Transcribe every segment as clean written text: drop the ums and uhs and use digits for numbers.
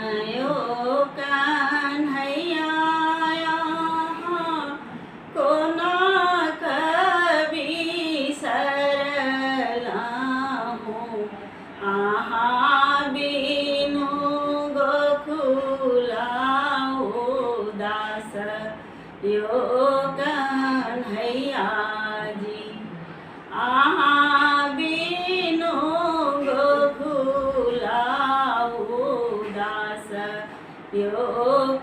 आयो कान्हैया कोना कभी सरलाहू आहा बिनु गोकुलाओ दास यो कान्हैया जी आहा बिनु गोकुलाओ दास यो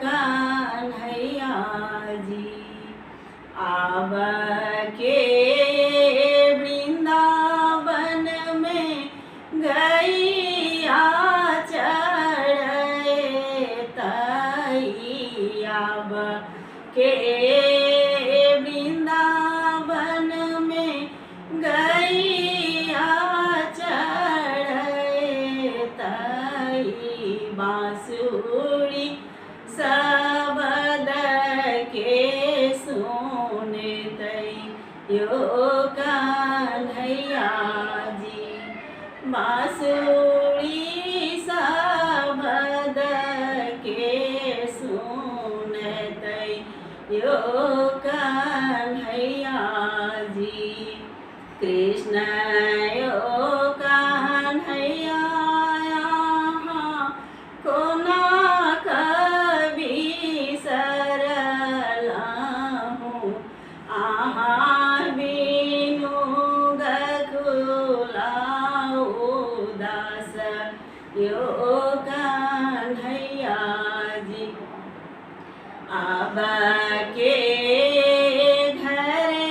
कान्हैया जी आब के वृंदावन में गैया चढ़े तई आब के वृंदावन में गैया चढ़े तई बांसुरी शब्द के सुने तई यो कान्हैया जी बांसुरी शब्द के सुने तई यो कान्हैया जी कृष्ण यो कान्हैया कोना कभी सरलाहू आहा बिनु गोकुलाओ दास यो कान्हैया जी आब के घरे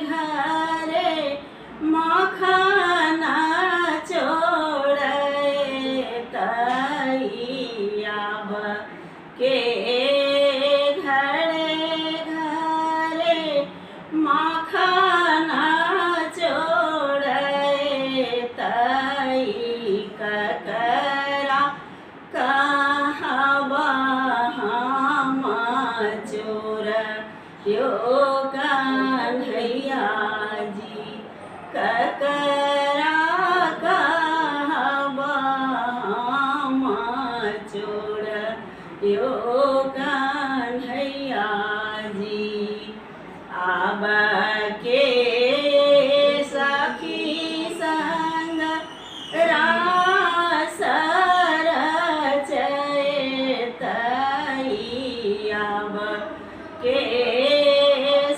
घरे मखना चोरे तई आब के घरे घरे मखना चोरे तई ककरा कहबा हम चोर यो कान्हैया जी ककरा कहबा हम चोर यो कान्हैया जी आब के सखी संग रास रचयतई आब के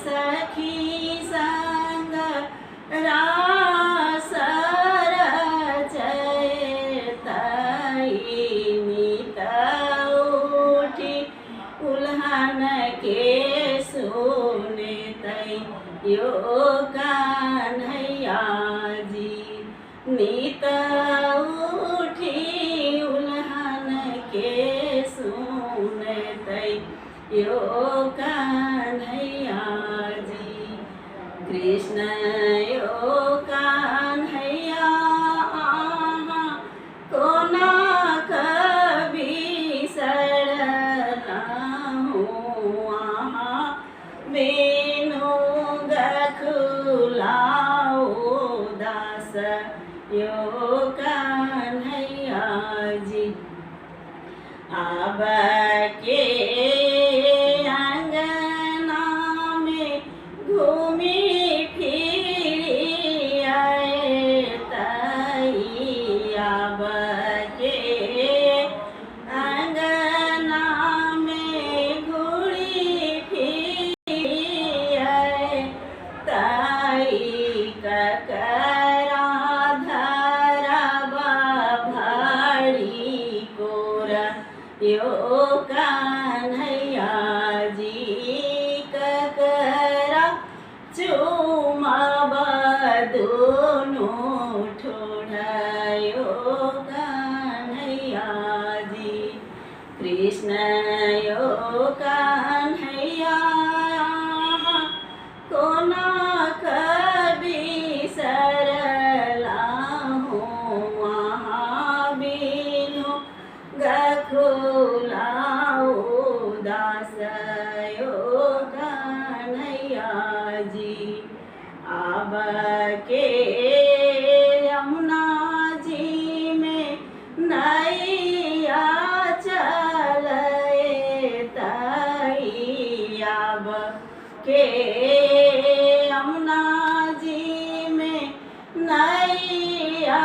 सखी संग रास रचयतई नित उठी उल्हन के सुने तई यो कान्हैया जी नित उठी उल्हन के सुने तई यो कान्हैया जी कृष्ण यो कान्हैया कोना कभी सरलाहू आहा बिनु गोकुलाओ दास यो कान्हैया जी आब के अंगना में घूमी फिरी आए तई आब के अंगना में घूरी फिरी आए तई ककरा धरबा भाड़ी कोर यो कान्हैया जी ककरा चुमाबा दोनों ठोड़ा यो कान्हैया जी कृष्ण यो कान्हैया कोना कभी सरलाहू आहा बिनु गोकुलाओ दास यो कान्हैया जी आब के यमुना जी में नैया के यमुना जी में नैया